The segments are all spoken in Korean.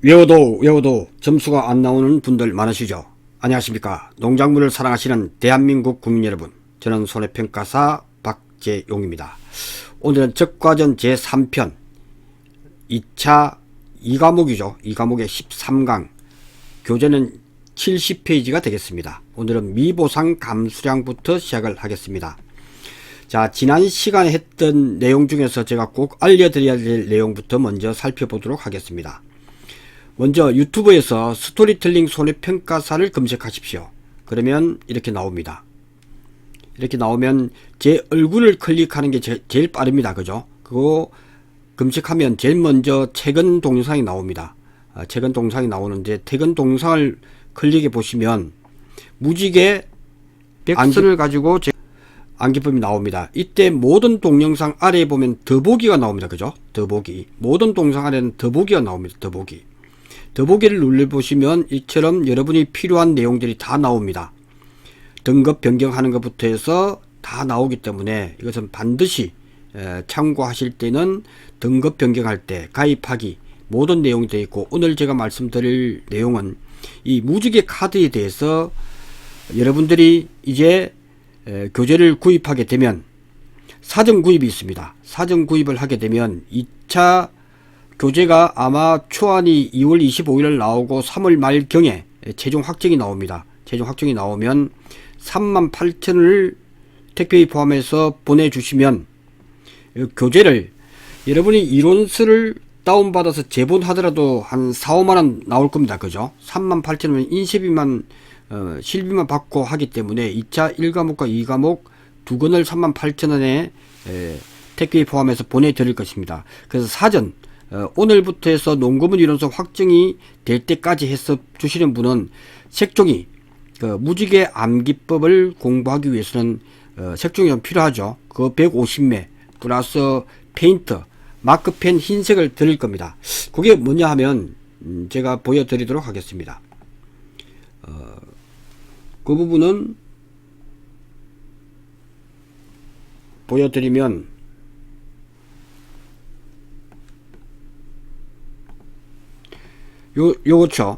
외워도 점수가 안 나오는 분들 많으시죠? 안녕하십니까. 농작물을 사랑하시는 대한민국 국민 여러분, 저는 손해평가사 박재용입니다. 오늘은 적과전 제3편 2차 2과목이죠. 2과목의 13강 교재는 70페이지가 되겠습니다. 오늘은 미보상 감수량부터 시작을 하겠습니다. 자, 지난 시간에 했던 내용 중에서 제가 꼭 알려드려야 될 내용부터 먼저 살펴보도록 하겠습니다. 먼저 유튜브에서 스토리텔링 손해평가사를 검색하십시오. 그러면 이렇게 나옵니다. 이렇게 나오면 제 얼굴을 클릭하는 게 제일 빠릅니다. 그죠? 그거 검색하면 제일 먼저 최근 동영상이 나옵니다. 최근 동영상이 나오는데 최근 동영상을 클릭해 보시면 무지개 백선을 가지고 암기법이 나옵니다. 이때 모든 동영상 아래에 보면 더보기가 나옵니다. 그죠? 더보기. 모든 동영상 아래는 더보기가 나옵니다. 더보기. 더보기를 눌러보시면 이처럼 여러분이 필요한 내용들이 다 나옵니다. 등급 변경하는 것부터 해서 다 나오기 때문에 이것은 반드시 참고하실 때는 등급 변경할 때 가입하기 모든 내용이 되어 있고, 오늘 제가 말씀드릴 내용은 이 무지개 카드에 대해서 여러분들이 이제 교재를 구입하게 되면 사전 구입이 있습니다. 사전 구입을 하게 되면 2차 교재가 아마 초안이 2월 25일 나오고 3월 말경에 최종 확정이 나옵니다. 최종 확정이 나오면 38,000원을 택배비 포함해서 보내주시면 교재를 여러분이 이론서를 다운받아서 제본하더라도 한 4, 5만원 나올 겁니다. 그죠? 38,000원 인쇄비만 실비만 받고 하기 때문에 2차 1과목과 2과목 두 권을 38,000원에 택배비 포함해서 보내드릴 것입니다. 그래서 사전 오늘부터 해서 농구문 이론서 확정이 될 때까지 해서 주시는 분은 색종이 무지개 암기법을 공부하기 위해서는 색종이 좀 필요하죠. 그 150매 플러스 페인트 마크펜 흰색을 드릴 겁니다. 그게 뭐냐 하면 제가 보여드리도록 하겠습니다. 그 부분은 보여드리면 요거죠.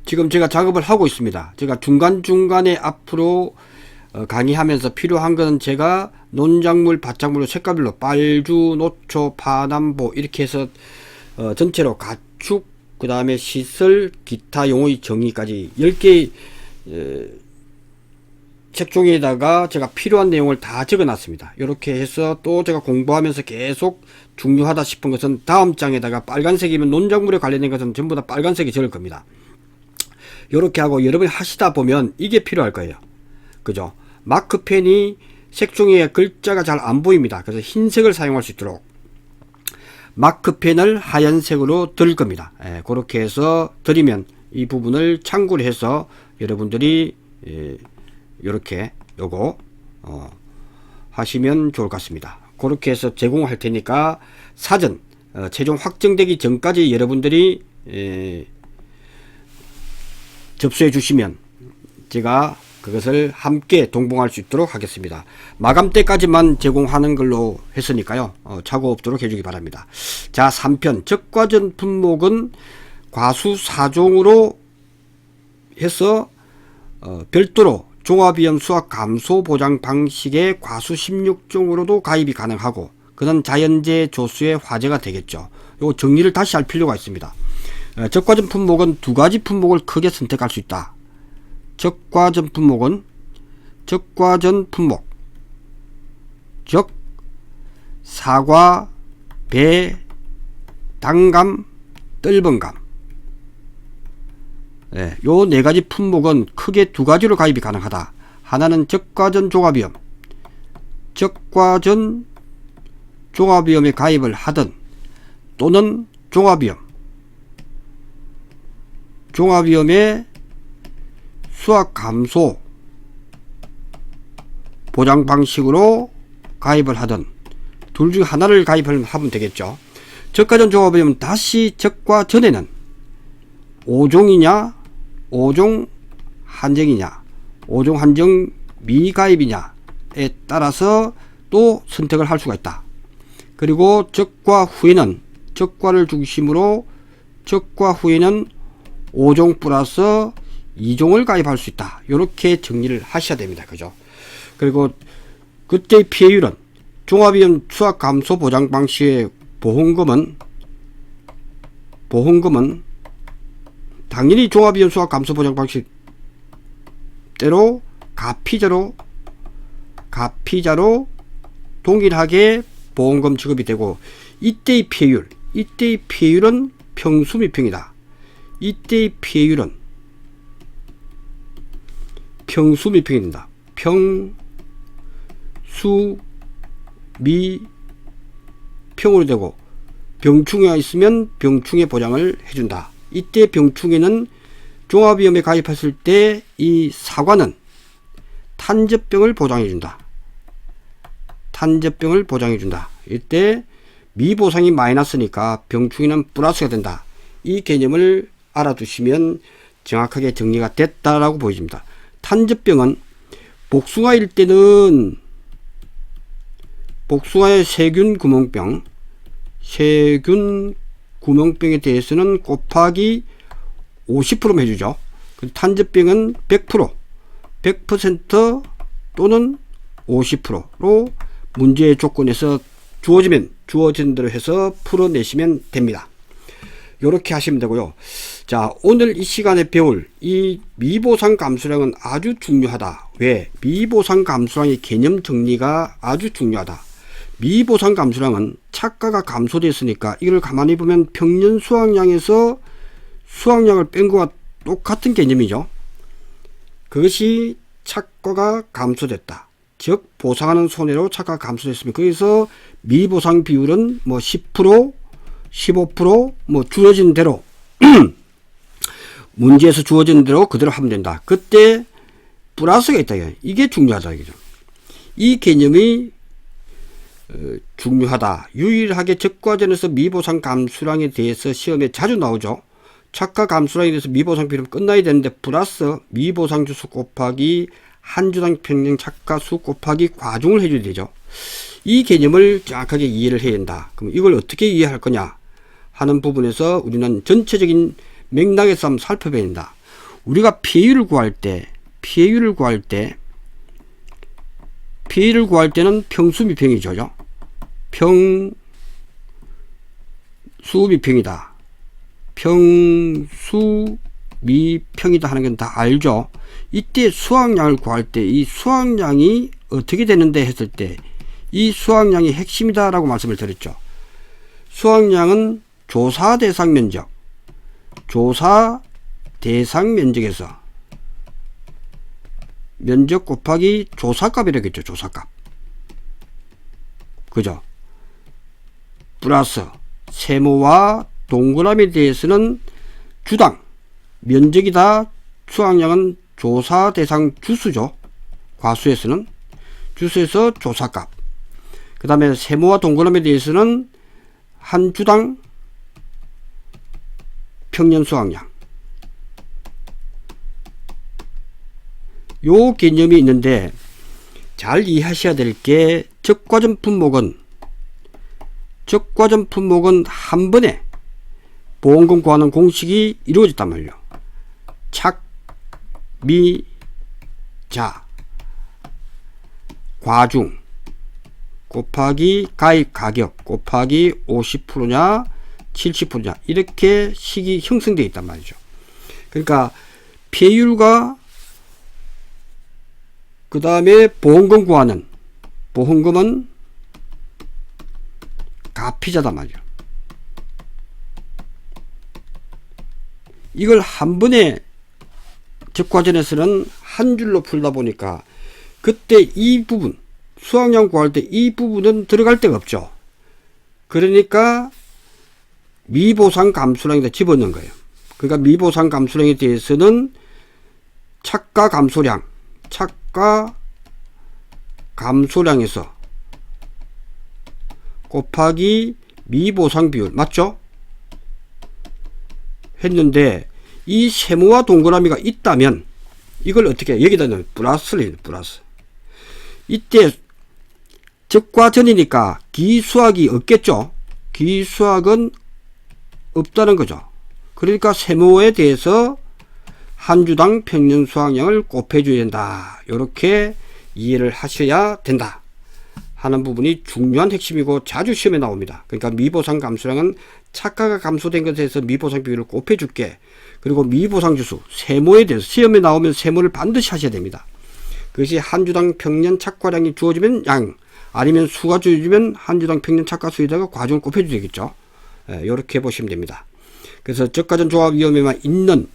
지금 제가 작업을 하고 있습니다. 제가 중간중간에 앞으로 강의하면서 필요한 것은 제가 논작물, 밭작물로 색깔별로 빨주, 노초, 파남보 이렇게 해서 전체로 가축, 그 다음에 시설, 기타 용어의 정의까지 10개의 색종이에다가 제가 필요한 내용을 다 적어 놨습니다. 이렇게 해서 또 제가 공부하면서 계속 중요하다 싶은 것은 다음 장에다가 빨간색이면 논작물에 관련된 것은 전부 다 빨간색이 적을 겁니다. 이렇게 하고 여러분이 하시다 보면 이게 필요할 거예요. 그죠? 마크펜이 색종이에 글자가 잘 안 보입니다. 그래서 흰색을 사용할 수 있도록 마크펜을 하얀색으로 드릴 겁니다. 그렇게 해서 드리면 이 부분을 참고를 해서 여러분들이 이렇게 요거 하시면 좋을 것 같습니다. 그렇게 해서 제공할 테니까 사전 최종 확정되기 전까지 여러분들이 접수해 주시면 제가 그것을 함께 동봉할 수 있도록 하겠습니다. 마감 때까지만 제공하는 걸로 했으니까요. 착오 없도록 해주기 바랍니다. 자, 3편 적과전 품목은 과수 4종으로 해서 별도로 종합위험 수확 감소 보장 방식의 과수 16종으로도 가입이 가능하고, 그는 자연재 조수의 화제가 되겠죠. 요 정리를 다시 할 필요가 있습니다. 적과전 품목은 두 가지 품목을 크게 선택할 수 있다. 적과전 품목은 적과전 품목 즉 사과, 배, 당감, 뜰번감, 요 네 가지 품목은 크게 두 가지로 가입이 가능하다. 하나는 적과전 종합위험, 적과전 종합위험에 가입을 하든 또는 종합위험의 수확 감소 보장 방식으로 가입을 하든 둘 중 하나를 가입을 하면 되겠죠. 적과전 종합위험은 다시 적과전에는 5종이냐 5종 한정이냐 5종 한정 미가입이냐에 따라서 또 선택을 할 수가 있다. 그리고 적과 후에는 적과를 중심으로 적과 후에는 5종 플러스 2종을 가입할 수 있다. 이렇게 정리를 하셔야 됩니다. 그죠? 그리고 그때의 피해율은 종합위험 수학 감소 보장 방식의 보험금은 당연히 종합위험 수학 감소 보장 방식대로 가피자로 동일하게 보험금 지급이 되고, 이때의 피해율은 평수미평이다. 이때의 피해율은 평수미평이 된다. 평수미평으로 되고, 병충해가 있으면 병충해 보장을 해준다. 이때 병충해는 종합위험에 가입했을 때 이 사과는 탄저병을 보장해준다. 이때 미보상이 마이너스니까 병충해는 플러스가 된다. 이 개념을 알아두시면 정확하게 정리가 됐다라고 보여집니다. 탄저병은 복숭아일 때는 복숭아의 세균 구멍병에 대해서는 곱하기 50%만 해주죠. 탄저병은 100% 또는 50%로 문제의 조건에서 주어진 대로 해서 풀어내시면 됩니다. 이렇게 하시면 되고요. 자, 오늘 이 시간에 배울 이 미보상 감수량은 아주 중요하다. 왜? 미보상 감수량의 개념 정리가 아주 중요하다. 미보상 감수량은 착가가 감소됐으니까 이걸 가만히 보면 평년 수확량에서 수확량을 뺀 것과 똑같은 개념이죠. 그것이 착가가 감소됐다. 즉 보상하는 손해로 착가가 감소됐으면 거기서 미보상 비율은 뭐 10%, 15% 주어진 대로 문제에서 주어진 대로 그대로 하면 된다. 그때 플러스가 있다. 이게 중요하다. 이 개념이 중요하다. 유일하게 적과전에서 미보상 감수량에 대해서 시험에 자주 나오죠. 착가 감수량에 대해서 미보상 비율은 끝나야 되는데 플러스 미보상 주수 곱하기 한 주당 평균 착가 수 곱하기 과중을 해줘야 되죠. 이 개념을 정확하게 이해를 해야 된다. 그럼 이걸 어떻게 이해할 거냐 하는 부분에서 우리는 전체적인 맥락에서 한번 살펴봐야 된다. 우리가 피해율을 구할 때는 평수미평이죠. 평수미평이다. 평수미평이다 하는 건 다 알죠. 이때 수확량을 구할 때 이 수확량이 어떻게 되는데 했을 때 이 수확량이 핵심이다 라고 말씀을 드렸죠. 수확량은 조사 대상 면적에서 면적 곱하기 조사값이라고 했죠. 조사값. 그죠? 플러스 세모와 동그라미에 대해서는 주당 면적이다. 수확량은 조사 대상 주수죠. 과수에서는 주수에서 조사값. 그 다음에 세모와 동그라미에 대해서는 한 주당 평년 수확량. 요 개념이 있는데 잘 이해하셔야 될 게 적과점 품목은 한 번에 보험금 구하는 공식이 이루어졌단 말이에요. 착, 미, 자, 과중 곱하기 가입 가격 곱하기 50%냐 70%냐 이렇게 식이 형성되어 있단 말이죠. 그러니까 피해율과 그 다음에 보험금 구하는 보험금은 가피자단 말이죠. 이걸 한 번에 적과전에서는 한 줄로 풀다 보니까 그때 이 부분 수확량 구할 때 이 부분은 들어갈 데가 없죠. 그러니까 미보상 감수량에다 집어넣는 거예요. 그러니까 미보상 감수량에 대해서는 착가 감소량에서 곱하기 미보상 비율 맞죠? 했는데 이 세모와 동그라미가 있다면 이걸 어떻게 해? 여기다 넣으면 플러스를 해요. 플러스. 이때 적과전이니까 기수학이 없겠죠. 기수학은 없다는 거죠. 그러니까 세모에 대해서 한 주당 평년 수확량을 곱해줘야 된다. 이렇게 이해를 하셔야 된다 하는 부분이 중요한 핵심이고 자주 시험에 나옵니다. 그러니까 미보상 감소량은 착가가 감소된 것에서 미보상 비율을 곱해줄게. 그리고 미보상 주수, 세모에 대해서 시험에 나오면 세모를 반드시 하셔야 됩니다. 그것이 한 주당 평년 착과량이 주어지면 양, 아니면 수가 주어지면 한 주당 평년 착과 수에다가 과중을 곱해줘야 되겠죠. 이렇게 보시면 됩니다. 그래서 적과전 조합 위험에만 있는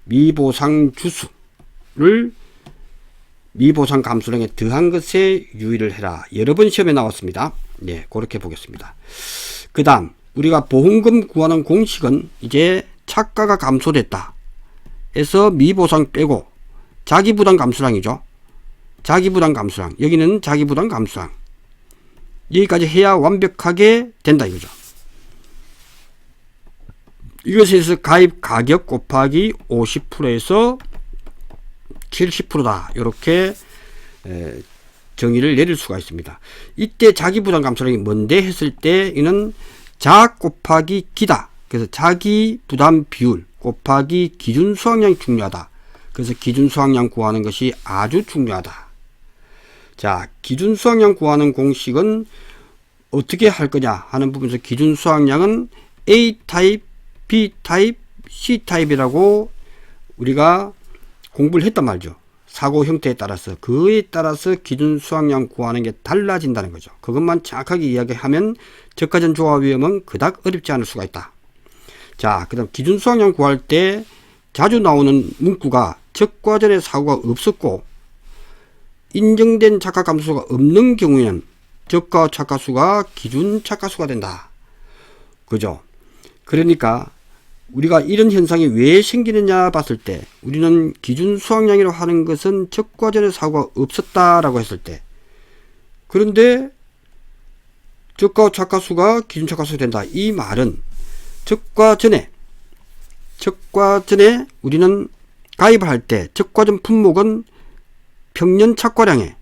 미보상 주수를 미보상 감소량에 더한 것에 유의를 해라. 여러 번 시험에 나왔습니다. 네, 그렇게 보겠습니다. 그 다음 우리가 보험금 구하는 공식은 이제 착가가 감소됐다 해서 미보상 빼고 자기부담 감소량이죠. 자기부담 감소량, 여기는 자기부담 감소량, 여기까지 해야 완벽하게 된다 이거죠. 이것에서 가입 가격 곱하기 50%에서 70%다 이렇게 정의를 내릴 수가 있습니다. 이때 자기부담 감소량이 뭔데 했을 때 이는 자 곱하기 기다. 그래서 자기부담 비율 곱하기 기준 수확량이 중요하다. 그래서 기준 수확량 구하는 것이 아주 중요하다. 자, 기준 수확량 구하는 공식은 어떻게 할 거냐 하는 부분에서 기준 수확량은 A 타입, B 타입, C 타입이라고 우리가 공부를 했단 말이죠. 사고 형태에 따라서 그에 따라서 기준 수확량 구하는 게 달라진다는 거죠. 그것만 정확하게 이야기하면 적과전 조합 위험은 그닥 어렵지 않을 수가 있다. 자, 그 다음 기준 수확량 구할 때 자주 나오는 문구가 적과전에 사고가 없었고 인정된 착가 감소가 없는 경우에는 적과 착가수가 기준 착가수가 된다. 그죠? 그러니까 우리가 이런 현상이 왜 생기느냐 봤을 때 우리는 기준 수확량이라고 하는 것은 적과전에 사고가 없었다라고 했을 때, 그런데 적과 착가수가 기준 착가수가 된다. 이 말은 적과전에 우리는 가입을 할 때 적과전 품목은 평년 착과량에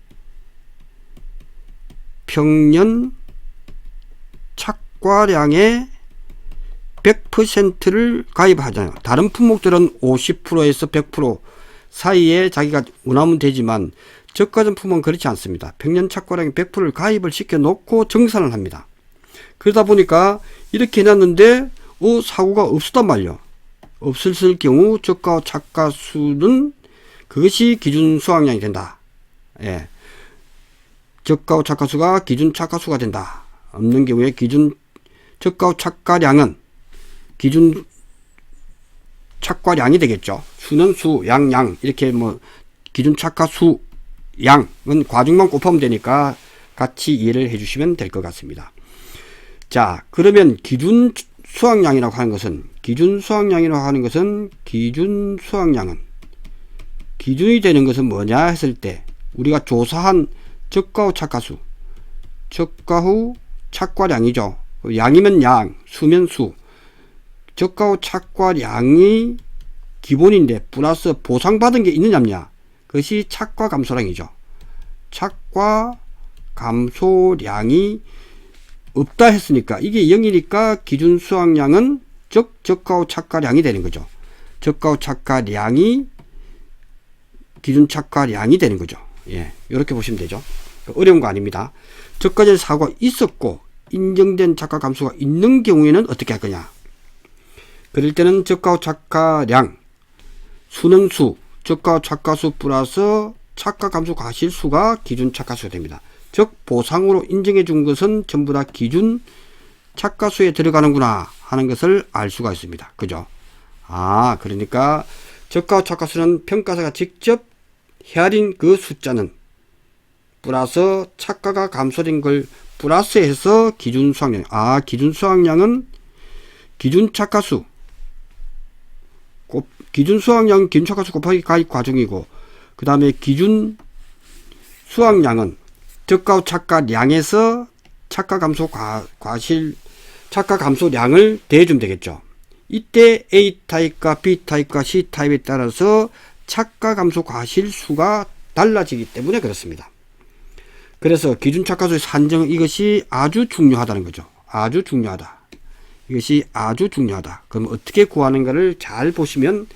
100%를 가입하잖아요. 다른 품목들은 50%에서 100% 사이에 자기가 원하면 되지만 저가전 품목은 그렇지 않습니다. 평년 착과량의 100%를 가입을 시켜 놓고 정산을 합니다. 그러다 보니까 이렇게 해놨는데 사고가 없었단 말이에요. 없었을 경우 저가 착가 수는 그것이 기준 수확량이 된다. 예. 저가 착가 수가 기준 착가 수가 된다. 없는 경우에 기준 저가 착가량은 기준 착과량이 되겠죠. 수는 수, 양 이렇게 뭐 기준 착가 수, 양은 과중만 곱하면 되니까 같이 이해를 해주시면 될 것 같습니다. 자, 그러면 기준 수확량이라고 하는 것은 기준이 되는 것은 뭐냐 했을 때 우리가 조사한 적과 후 착가수, 적과 후 착과량이죠. 양이면 양, 수면 수. 적과 후 착과량이 기본인데 플러스 보상받은 게 있느냐 없냐, 그것이 착과 감소량이죠. 착과 감소량이 없다 했으니까 이게 0이니까 기준 수확량은 적과 후 착과량이 되는 거죠. 적과 후 착과량이 기준 착과량이 되는 거죠. 예, 이렇게 보시면 되죠. 어려운 거 아닙니다. 적과전 사고가 있었고 인정된 착과 감소가 있는 경우에는 어떻게 할 거냐. 그럴 때는 적과 후 착과량, 수는 수, 적과 후 착가수 플러스 착과 감소 과실수가 기준 착가수가 됩니다. 즉 보상으로 인정해 준 것은 전부 다 기준 착가수에 들어가는구나 하는 것을 알 수가 있습니다. 그죠? 그러니까 적과 후 착가수는 평가사가 직접 헤아린 그 숫자는 플러스 착가가 감소된 걸 플러스해서 기준 수확량. 기준 수확량은 기준 착가수, 기준 수확량 기준 착가수 곱하기 가입 과정이고, 그 다음에 기준 수확량은 적과 후 착가량에서 착가 감소 과실 착가 감소량을 대해주면 되겠죠. 이때 A 타입과 B 타입과 C 타입에 따라서 착가 감소 과실수가 달라지기 때문에 그렇습니다. 그래서 기준 착가수의 산정, 이것이 아주 중요하다는 거죠. 아주 중요하다. 이것이 아주 중요하다. 그럼 어떻게 구하는가를 잘 보시면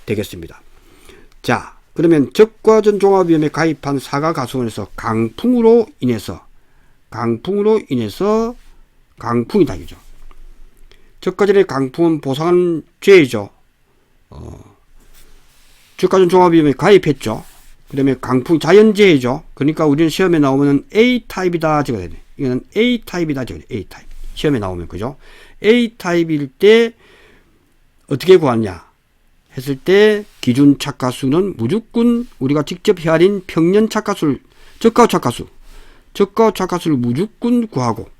되겠습니다. 자, 그러면 적과전 종합위험에 가입한 사가가수원에서 강풍으로 인해서 강풍이다 이거죠. 적과전의 강풍은 보상하는 죄이죠. 적과전 종합위험에 가입했죠. 그 다음에 강풍 자연재해죠. 그러니까 우리는 시험에 나오면 A타입이다 적어야 돼. 이거는 A타입이다 적어야 돼. A타입. 시험에 나오면 그죠. A타입일 때 어떻게 구하냐 했을 때 기준 착가수는 무조건 우리가 직접 헤아린 평년 착가수를 적가후 착가수를 무조건 구하고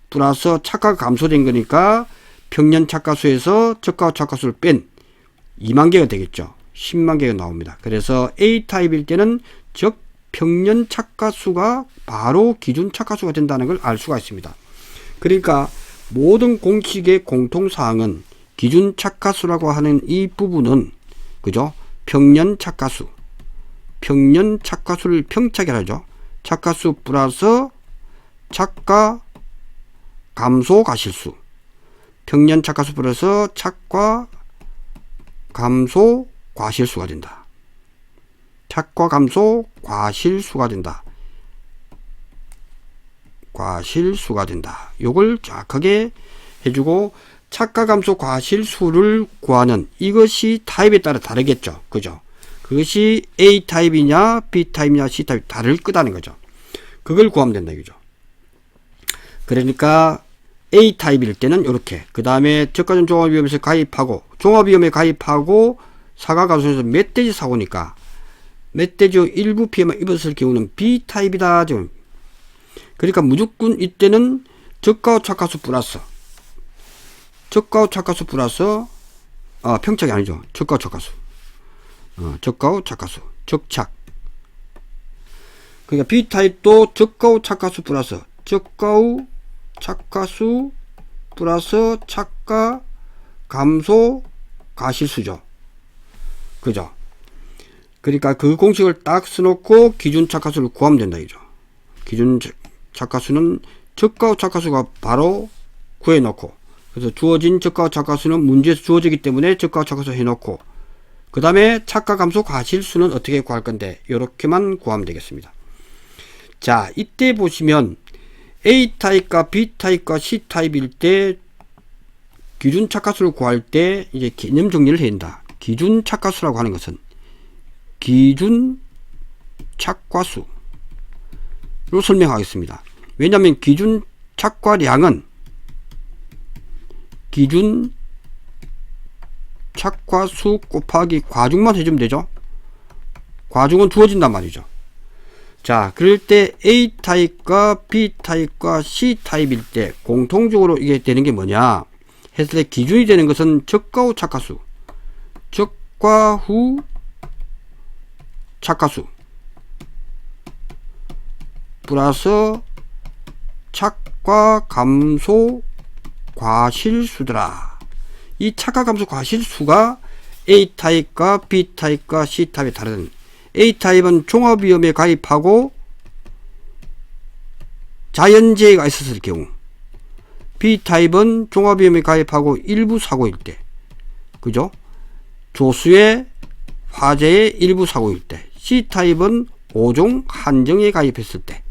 플러스 착가가 감소된 거니까 평년 착가수에서 적가후 착가수를 뺀 2만 개가 되겠죠. 10만 개가 나옵니다. 그래서 A타입일 때는 적 평년 착가수가 바로 기준 착가수가 된다는 걸 알 수가 있습니다. 그러니까 모든 공식의 공통사항은 기준 착가수라고 하는 이 부분은 그죠? 평년 착가수를 평착이라죠. 착가수 플러스 착가 감소 과실수. 평년 착가수 플러스 착과 감소 과실수가 된다. 착과 감소 과실수가 된다. 요걸 정확하게 해주고 착가 감소 과실수를 구하는 이것이 타입에 따라 다르겠죠. 그죠? 그것이 A타입이냐 B타입이냐 C타입이 다를 거다는 거죠. 그걸 구하면 된다 이거죠. 그러니까 A타입일 때는 이렇게 그 다음에 적과전 종합위험에 가입하고 사가가수에서 멧돼지 사고니까 멧돼지 일부 피해만 입었을 경우는 B타입이다. 그러니까 무조건 이때는 적가후 착가수 플러스 평착이 아니죠. 적가후 착가수 적착. 그러니까 B타입도 적가후 착가수 플러스 적가후 착가수 플러스 착가 감소 과실수죠. 그죠? 그러니까 그 공식을 딱 써놓고 기준 착가수를 구하면 된다 이죠. 기준 착가수는 적가후 착가수가 바로 구해놓고 그래서 주어진 적가후 착가수는 문제에서 주어지기 때문에 적가후 착가수 해놓고 그 다음에 착가 감소 과실수는 어떻게 구할 건데 이렇게만 구하면 되겠습니다. 자, 이때 보시면 A타입과 B타입과 C타입일 때 기준 착가수를 구할 때 이제 개념 정리를 해야 된다. 기준 착가수라고 하는 것은 기준 착과수로 설명하겠습니다. 왜냐하면 기준 착과량은 기준 착과수 곱하기 과중만 해주면 되죠. 과중은 주어진단 말이죠. 자, 그럴 때 A타입과 B타입과 C타입일 때 공통적으로 이게 되는 게 뭐냐 했을 때 기준이 되는 것은 적과후 착가수 플러스 착과 감소 과실수더라. 이 착과 감소 과실수가 A타입과 B타입과 C타입이 다른 A타입은 종합위험에 가입하고 자연재해가 있었을 경우 B타입은 종합위험에 가입하고 일부 사고일 때 그죠? 조수의 화재의 일부 사고일 때 C타입은 5종 한정에 가입했을 때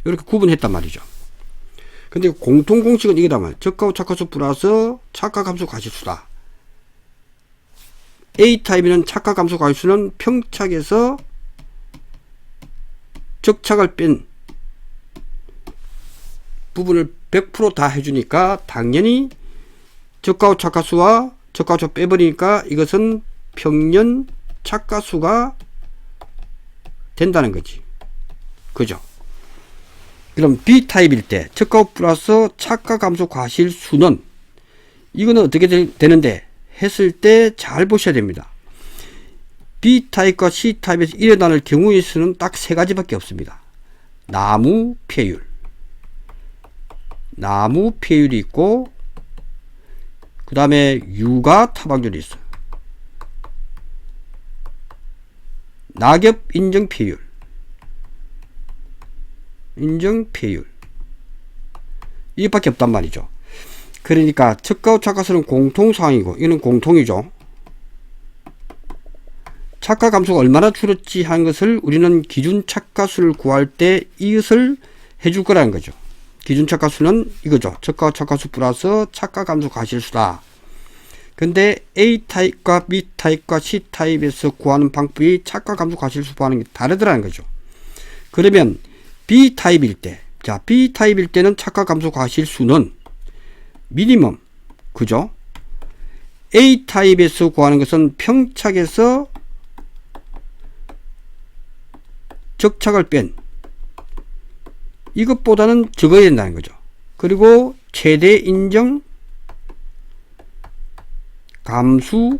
이렇게 구분했단 말이죠. 근데 공통 공식은 이거다 말이야. 적가후 착가수 플러스 착가 감소 과실수다. A타입에는 착가 감소 과실수는 평착에서 적착을 뺀 부분을 100% 다 해주니까 당연히 적가후 착가수와 적가후 빼버리니까 이것은 평년 착가수가 된다는 거지. 그죠? 그럼 B타입일 때 적가후 플러스 착가 감소 과실수는 이거는 어떻게 되는데 했을 때 잘 보셔야 됩니다. B타입과 C타입에서 일어날 경우의 수는 딱 세 가지밖에 없습니다. 나무 폐율이 있고 그 다음에 유가 타박률이 있어요. 낙엽 인정 폐율 이밖에 없단 말이죠. 그러니까 척가후 착가수는 공통사항이고 이는 공통이죠. 착가감소가 얼마나 줄었지 하는 것을 우리는 기준 착가수를 구할 때 이것을 해줄 거라는 거죠. 기준 착가수는 이거죠. 척가후 착가수 플러스 착가감소 과실수다. 근데 A타입과 B타입과 C타입에서 구하는 방법이 착가감소 과실수 구하는 게 다르더라는 거죠. 그러면 B타입일 때, 자, B타입일 때는 착가감소 과실수는 미니멈, 그죠? A타입에서 구하는 것은 평착에서 적착을 뺀 이것보다는 적어야 된다는 거죠. 그리고 최대 인정 감소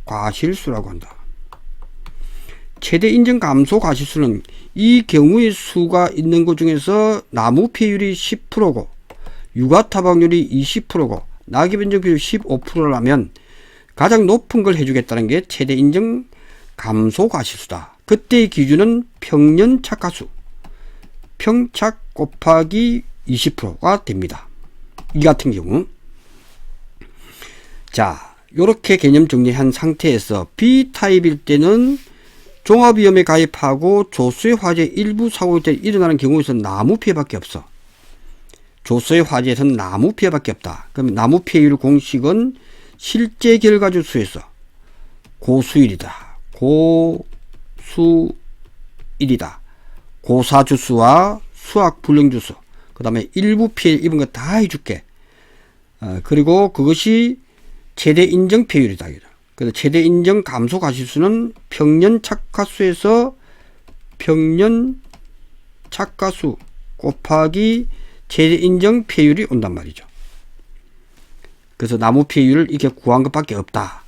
과실수라고 한다. 최대 인정 감소 과실수는 이 경우의 수가 있는 것 중에서 나무 피해율이 10%고 유가 타박률이 20%고 낙엽 인정 비율이 15%라면 가장 높은 걸 해주겠다는 게 최대 인정 감소 과실수다. 그때의 기준은 평년 착가수 평착 곱하기 20%가 됩니다. 이 같은 경우 자, 요렇게 개념 정리한 상태에서 B타입일 때는 종합위험에 가입하고 조수의 화재 일부 사고 때 일어나는 경우에서 나무 피해밖에 없어. 조수의 화재에서는 나무 피해밖에 없다. 그럼 나무 피해율 공식은 실제 결과주 수에서 고수일이다. 고수일이다. 고사주수와 수학 불량주수, 그 다음에 일부 피해 입은 거 다 해줄게. 그리고 그것이 최대 인정 피해율이다. 그래서 최대 인정 감소 과실수는 평년 착가수에서 평년 착가수 곱하기 최대 인정 피해율이 온단 말이죠. 그래서 나무 피해율을 이렇게 구한 것밖에 없다.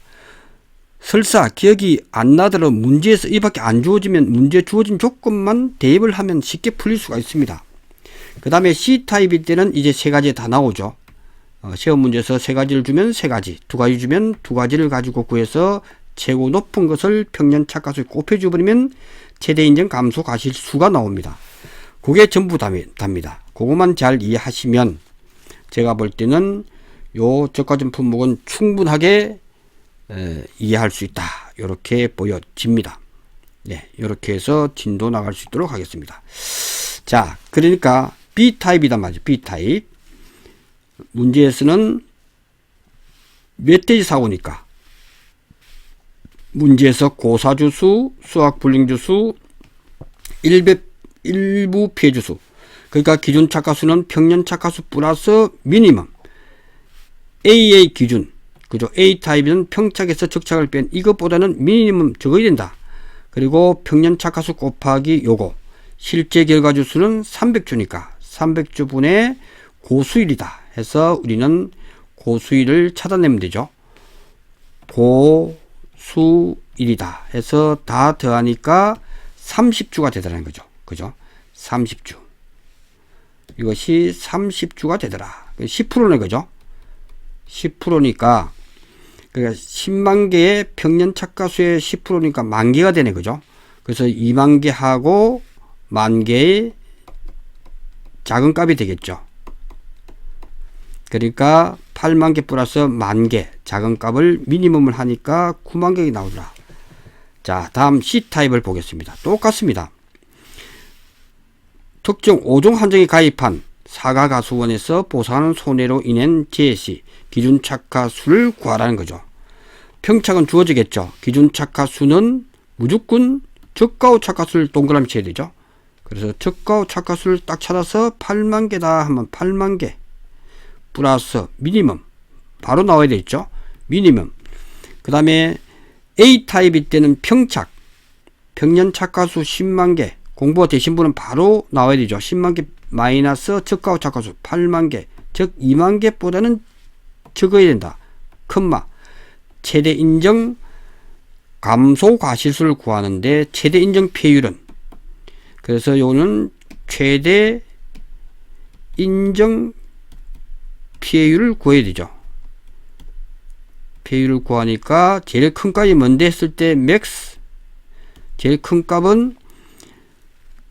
설사 기억이 안 나더라도 문제에서 이밖에 안 주어지면 문제 주어진 조건만 대입을 하면 쉽게 풀릴 수가 있습니다. 그 다음에 C타입일 때는 이제 세 가지 다 나오죠. 시험 문제에서 세 가지를 주면 세 가지, 두 가지 주면 두 가지를 가지고 구해서 최고 높은 것을 평년 착가수에 곱해줘버리면 최대 인정 감소 과실수가 나옵니다. 그게 전부 답니다. 그것만 잘 이해하시면 제가 볼 때는 요 저가점 품목은 충분하게 이해할 수 있다. 이렇게 보여집니다. 네, 이렇게 해서 진도 나갈 수 있도록 하겠습니다. 자, 그러니까 B타입이단 말이죠. B타입. 문제에서는 멧돼지 사고니까 문제에서 고사주수, 수학 불량주수, 일부 피해주수, 그러니까 기준 착가수는 평년 착가수 플러스 미니멈 A의 기준, 그죠? A타입은 평착에서 적착을 뺀 이것보다는 미니멈 적어야 된다. 그리고 평년 착가수 곱하기 요거, 실제 결과주 수는 300주니까 300주 분의 고수일이다 해서 우리는 고수일을 찾아내면 되죠. 고수일이다 해서 다 더하니까 30주가 되더라는 거죠. 그죠? 30주. 이것이 30주가 되더라. 10%네, 그죠? 10%니까, 그러니까 10만 개의 평년 착가수의 10%니까 만 개가 되네, 그죠? 그래서 2만 개 하고 만 개의 작은 값이 되겠죠. 그러니까 8만 개 플러스 만 개 작은 값을 미니멈을 하니까 9만 개가 나오더라. 자, 다음 C타입을 보겠습니다. 똑같습니다. 특정 5종 한정에 가입한 사가가수원에서 보상하는 손해로 인한 재해 기준 착가수를 구하라는 거죠. 평착은 주어지겠죠. 기준 착가수는 무조건 저가후 착가수를 동그라미 쳐야 되죠. 그래서 저가후 착가수를 딱 찾아서 8만 개다 하면 8만 개 플러스 미니멈 바로 나와야 되겠죠. 미니멈. 그 다음에 A타입일 때는 평착 평년 착가수 10만 개 공부가 되신 분은 바로 나와야 되죠. 10만 개 마이너스 저가후 착가수 8만 개, 즉 2만 개보다는 적어야 된다. 컴마 최대 인정 감소 과실수를 구하는데 최대 인정 피해율은, 그래서 요는 최대 인정 피해율을 구해야 되죠. 피해율을 구하니까 제일 큰 값이 뭔데 했을 때 맥스, 제일 큰 값은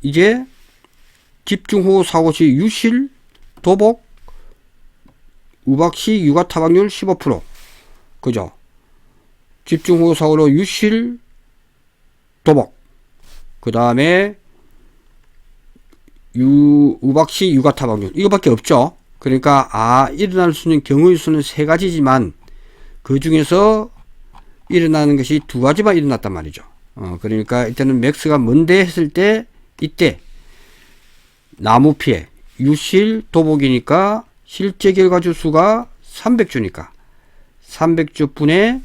이제 집중호우 사고 시 유실, 도복, 우박시 유가 타박률 15%. 그죠? 집중호우 사고로 유실 도복. 그 다음에 우박시 유가 타박률. 이거밖에 없죠. 그러니까 일어날 수 있는 경우의 수는 세 가지지만 그 중에서 일어나는 것이 두 가지만 일어났단 말이죠. 그러니까 일단은 맥스가 뭔데 했을 때 이때 나무 피해 유실 도복이니까 실제 결과주 수가 300주니까 300주 분의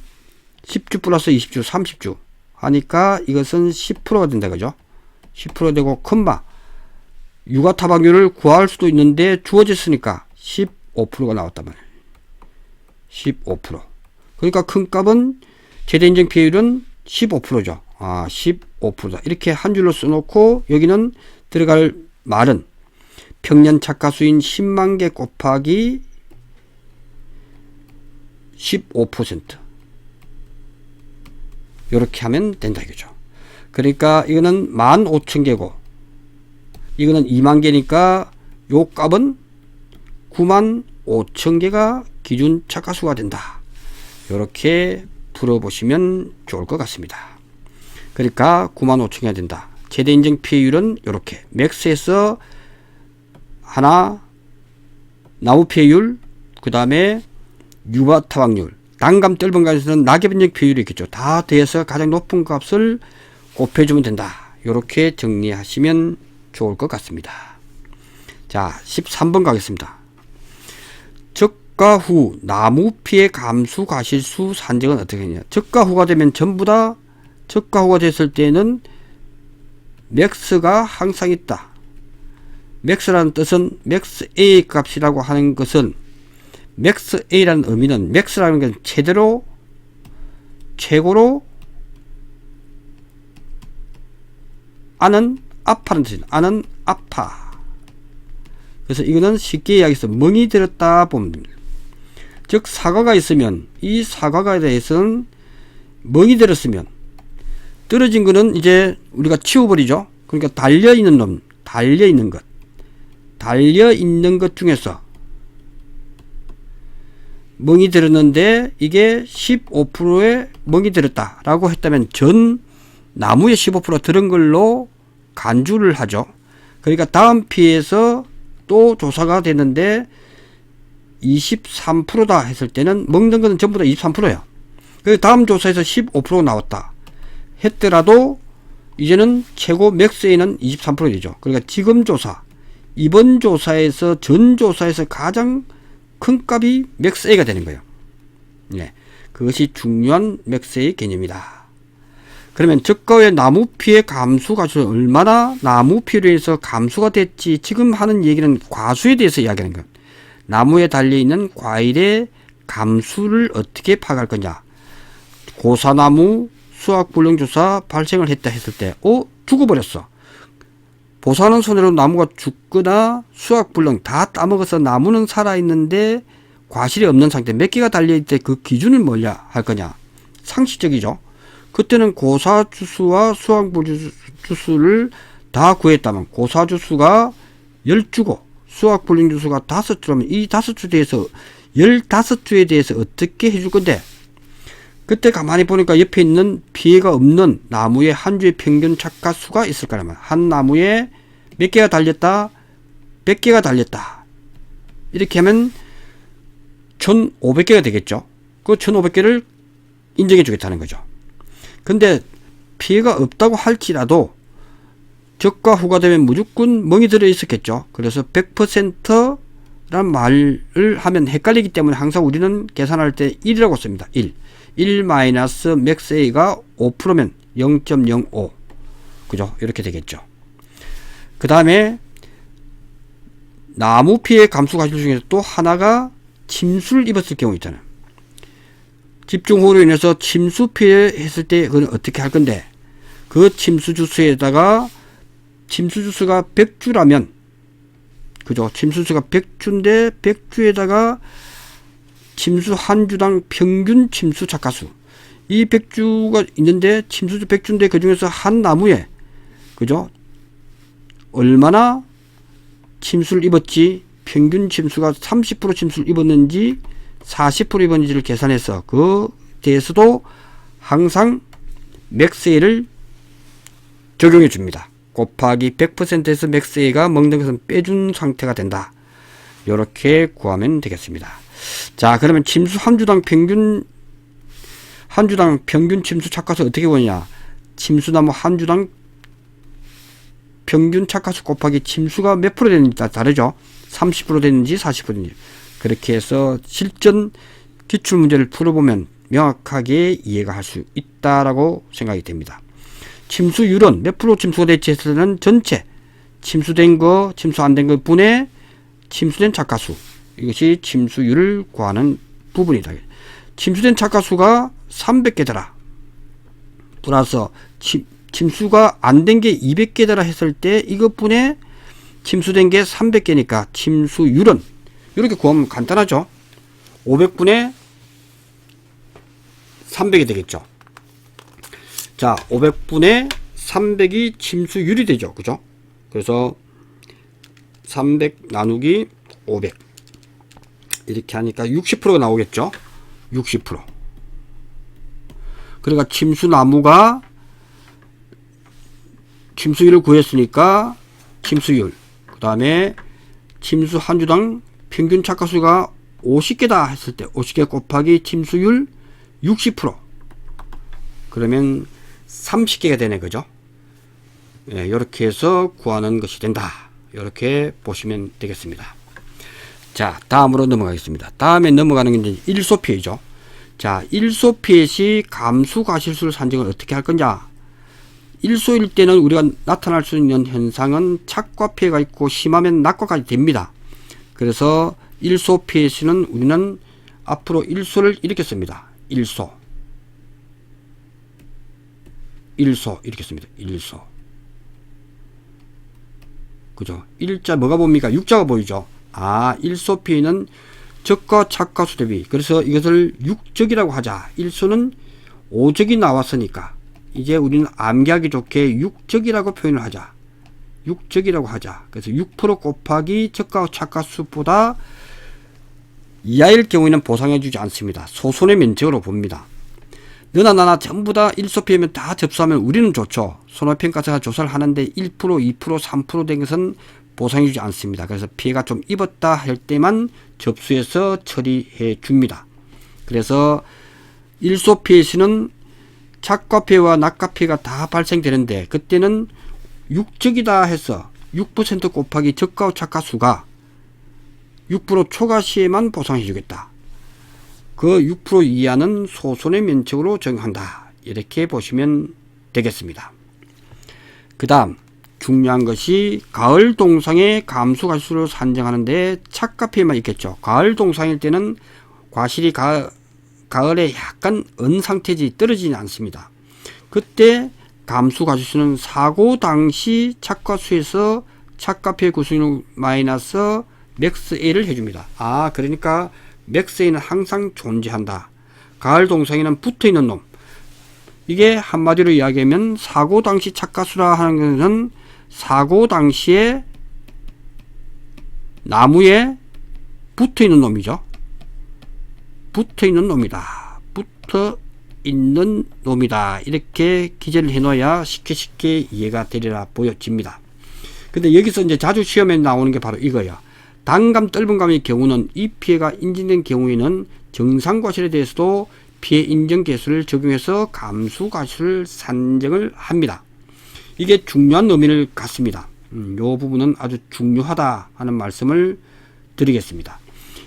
10주 플러스 20주 30주 하니까 이것은 10%가 된다 그죠. 10% 되고 컴마 유가 타박률을 구할 수도 있는데 주어졌으니까 15%가 나왔단 말이에요. 15%. 그러니까 큰 값은 최대 인정 피해율은 15%죠. 15%다. 이렇게 한 줄로 써놓고 여기는 들어갈 말은 평년 착가수인 10만 개 곱하기 15%. 이렇게 하면 된다 이거죠. 그러니까 이거는 15,000개고 이거는 2만 개니까 요 값은 95,000개가 기준 착가수가 된다. 이렇게 풀어보시면 좋을 것 같습니다. 그러니까 95,000개가 된다. 최대 인정 피해율은 이렇게 맥스에서 하나 나무 피해율 그 다음에 유가 타박률 단감 떫은 가에서는 낙엽 인정 피해율이 있겠죠. 다 더해서 가장 높은 값을 곱해주면 된다. 이렇게 정리하시면 좋을 것 같습니다. 자 13번 가겠습니다. 적과 후 나무 피해 감수 과실수 산정은 어떻게 하냐. 적과 후가 되면 전부 다 적과 후가 됐을 때는 맥스가 항상 있다. 맥스라는 뜻은 맥스 A 값이라고 하는 것은 맥스 A라는 의미는 맥스라는 건 최고로 아는 아파는 뜻이다. 아는 아파. 그래서 이거는 쉽게 이야기해서 멍이 들었다 보면 됩니다. 즉 사과가 있으면 이 사과에 대해서는 멍이 들었으면 떨어진 거는 이제 우리가 치워버리죠. 그러니까 달려있는 놈, 달려있는 것 중에서 멍이 들었는데 이게 15%에 멍이 들었다 라고 했다면 전 나무에 15% 들은 걸로 간주를 하죠. 그러니까 다음 피에서 또 조사가 되는데 23%다 했을 때는 먹는 것은 전부 다 23%예요. 그 다음 조사에서 15% 나왔다 했더라도 이제는 최고 맥스에는 23% 되죠. 그러니까 지금 조사, 이번 조사에서 전 조사에서 가장 큰 값이 맥스 A가 되는 거예요. 네, 그것이 중요한 맥스 A 개념이다. 그러면 적과의 나무 피해 감수 과수는 얼마나 나무 피해로 해서 감수가 됐지. 지금 하는 얘기는 과수에 대해서 이야기하는 거예요. 나무에 달려있는 과일의 감수를 어떻게 파악할 거냐. 고사나무 수확불량주사 발생을 했다 했을 때 죽어버렸어. 보사하는 손으로 나무가 죽거나 수확불량 다 따먹어서 나무는 살아있는데 과실이 없는 상태, 몇 개가 달려있을 때 그 기준을 뭐냐 할 거냐. 상식적이죠. 그때는 고사주수와 수확불량주수를 다 구했다면 고사주수가 10주고 수확불량주수가 5주라면 이 5주 대해서 15주에 대해서 어떻게 해줄 건데, 그때 가만히 보니까 옆에 있는 피해가 없는 나무의 한 주의 평균 착가수가 있을 거라면 한 나무에 몇 개가 달렸다? 100개가 달렸다. 이렇게 하면 1500개가 되겠죠. 그 1500개를 인정해 주겠다는 거죠. 근데 피해가 없다고 할지라도 적과 후가 되면 무조건 멍이 들어 있었겠죠. 그래서 100%란 말을 하면 헷갈리기 때문에 항상 우리는 계산할 때 1이라고 씁니다. 1 마이너스 맥스 A가 5%면 0.05 그죠? 이렇게 되겠죠. 그 다음에 나무 피해 감수 과실 중에서 또 하나가 침수를 입었을 경우 있잖아요. 집중호우로 인해서 침수 피해 했을 때 그건 어떻게 할 건데, 그 침수 주수에다가 침수 주수가 100주라면 그죠? 침수 주수가 100주인데 100주에다가 침수 한 주당 평균 침수 착가수, 이 100주가 있는데 침수주 100주인데 그 중에서 한 나무에 그죠? 얼마나 침수를 입었지 평균 침수가 30% 침수를 입었는지 40% 입었는지를 계산해서 그 대해서도 항상 맥스A를 적용해 줍니다. 곱하기 100%에서 맥스A가 먹는 것은 빼준 상태가 된다. 이렇게 구하면 되겠습니다. 자, 그러면 침수 한 주당 평균 침수 착화수 어떻게 보냐? 침수나무 한 주당 평균 착화수 곱하기 침수가 몇 프로 되는지 다르죠. 30% 되는지 40% 되는지. 그렇게 해서 실전 기출문제를 풀어보면 명확하게 이해가 할 수 있다라고 생각이 됩니다. 침수율은 몇 프로 침수가 될지 해서는 전체 침수된 거, 침수 안 된 거 분의 침수된 착화수. 이것이 침수율을 구하는 부분이다. 침수된 착화수가 300개더라. 플러스 침수가 안 된 게 200개더라 했을 때 이것분에 침수된 게 300개니까 침수율은 이렇게 구하면 간단하죠. 500분의 300이 되겠죠. 자, 500분의 300이 침수율이 되죠. 그죠? 그래서 300 나누기 500 이렇게 하니까 60%가 나오겠죠. 60%. 그러니까 침수나무가 침수율을 구했으니까 침수율, 그 다음에 침수 한 주당 평균 착화수가 50개다 했을 때 50개 곱하기 침수율 60%, 그러면 30개가 되네. 그죠? 네, 이렇게 해서 구하는 것이 된다. 이렇게 보시면 되겠습니다. 자, 다음으로 넘어가겠습니다. 다음에 넘어가는 게 이제 일소피해죠. 자, 일소피해시 감수 과실수를 산정을 어떻게 할 거냐? 일소일 때는 우리가 나타날 수 있는 현상은 착과 피해가 있고 심하면 낙과까지 됩니다. 그래서 일소 피해시는 우리는 앞으로 일소를 이렇게 씁니다. 일소 이렇게 씁니다. 일소. 그죠? 일자 뭐가 봅니까? 육자가 보이죠? 아, 일소 피해는 적과 착과수 대비. 그래서 이것을 육적이라고 하자. 일소는 5적이 나왔으니까 이제 우리는 암기하기 좋게 육적이라고 표현을 하자. 육적이라고 하자. 그래서 6% 곱하기 적과 착과수보다 이하일 경우에는 보상해 주지 않습니다. 소손의 면적으로 봅니다. 너나 나나 전부 다 일소피해면 다 접수하면 우리는 좋죠. 손해평가사가 조사를 하는데 1%, 2%, 3% 된 것은 보상해 주지 않습니다. 그래서 피해가 좀 입었다 할 때만 접수해서 처리해 줍니다. 그래서 일소피해 시는 착과피해와 낙과피해가 다 발생되는데 그때는 육적이다 해서 6% 곱하기 적과 착과수가 6% 초과 시에만 보상해 주겠다. 그 6% 이하는 소손의 면적으로 적용한다. 이렇게 보시면 되겠습니다. 그 다음 중요한 것이 가을 동상의 감수 과실수를 산정하는데 착과피해만 있겠죠. 가을 동상일 때는 과실이 가을에 약간 언 상태지 떨어지지 않습니다. 그때 감수 과실수는 사고 당시 착과수에서 착과피해 구성률 마이너스 맥스A를 해줍니다. 아, 그러니까 맥스A는 항상 존재한다. 가을 동상에는 붙어있는 놈. 이게 한마디로 이야기하면 사고 당시 착과수라 하는 것은 사고 당시에 나무에 붙어있는 놈이죠. 붙어있는 놈이다. 붙어있는 놈이다. 이렇게 기재를 해놓아야 쉽게 이해가 되리라 보여집니다. 근데 여기서 이제 자주 시험에 나오는 게 바로 이거야. 단감, 떫은감의 경우는 이 피해가 인정된 경우에는 정상과실에 대해서도 피해 인정 계수를 적용해서 감수과실을 산정을 합니다. 이게 중요한 의미를 갖습니다. 이 부분은 아주 중요하다 하는 말씀을 드리겠습니다.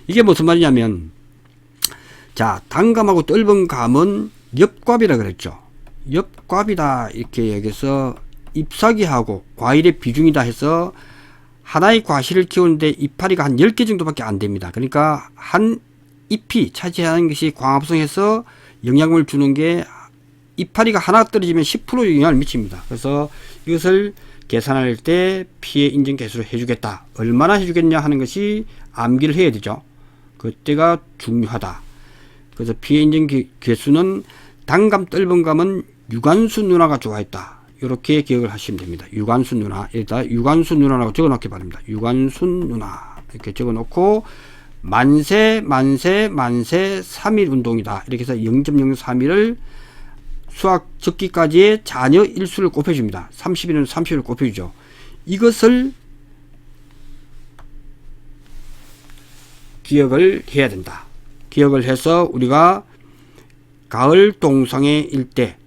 이게 무슨 말이냐면, 자, 단감하고 떫은감은 엽과비라 그랬죠. 엽과비다 이렇게 여기서 잎사귀하고 과일의 비중이다 해서 하나의 과실을 키우는데 이파리가 한 10개 정도밖에 안 됩니다. 그러니까 한 잎이 차지하는 것이 광합성해서 영향을 주는 게 이파리가 하나 떨어지면 10% 영향을 미칩니다. 그래서 이것을 계산할 때 피해 인정 계수를 해주겠다. 얼마나 해주겠냐 하는 것이 암기를 해야 되죠. 그때가 중요하다. 그래서 피해 인정 계수는 단감, 떫은감은 유관순 누나가 좋아했다. 이렇게 기억을 하시면 됩니다. 유관순 누나. 여기다 유관순 누나라고 적어 놓기 바랍니다. 유관순 누나. 이렇게 적어 놓고 만세 3일 운동이다. 이렇게 해서 0.03일을 수학 적기까지의 자녀 일수를 곱해줍니다. 30일은 30일을 곱해주죠. 이것을 기억을 해야 된다. 기억을 해서 우리가 가을 동성애 일때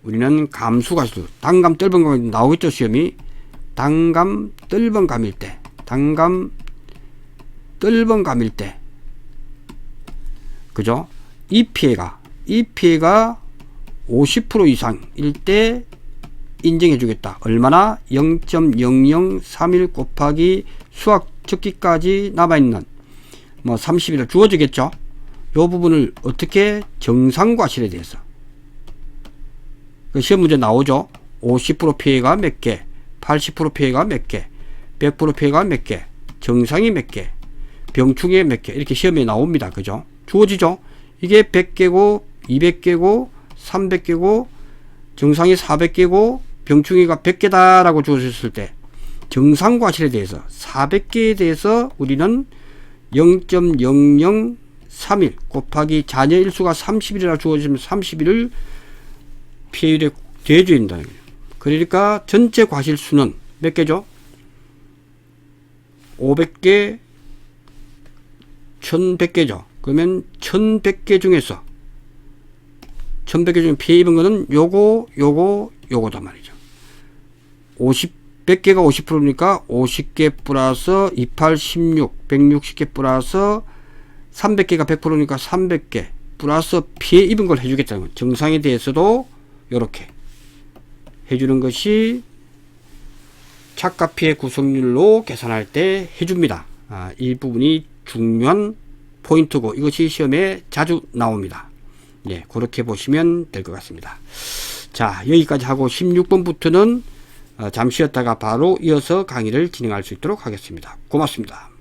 우리는 감수가수 단감 뜰번감 나오겠죠. 시험이 단감 뜰번감일 때 그죠? 이 피해가 50% 이상일 때 인정해 주겠다. 얼마나? 0.0031 곱하기 수학 적기까지 남아있는 30일을 주어지겠죠. 이 부분을 어떻게 정상과실에 대해서 그 시험 문제 나오죠. 50% 피해가 몇 개, 80% 피해가 몇 개, 100% 피해가 몇 개, 정상이 몇 개, 병충해 몇 개, 이렇게 시험에 나옵니다. 그죠? 주어지죠. 이게 100개고 200개고 300개고 정상이 400개고 병충해가 100개다 라고 주어졌을 때 정상과실에 대해서 400개에 대해서 우리는 0.0031 곱하기 자녀 일수가 30일이라 주어지면 30일을 피해율에 대줘야 된다는 거예요. 그러니까 전체 과실수는 몇 개죠? 500개 1100개죠. 그러면 1100개 중에서 1100개 중에 피해 입은 거는 요거단 말이죠. 100개가 50%니까 50개 플러스 28, 16, 160개 플러스 300개가 100%니까 300개 플러스 피해 입은 걸 해주겠다는 거예요. 정상에 대해서도 이렇게 해주는 것이 착가 피해 구성률로 계산할 때 해줍니다. 이 부분이 중요한 포인트고 이것이 시험에 자주 나옵니다. 예, 그렇게 보시면 될 것 같습니다. 자, 여기까지 하고 16번부터는 잠시 쉬었다가 바로 이어서 강의를 진행할 수 있도록 하겠습니다. 고맙습니다.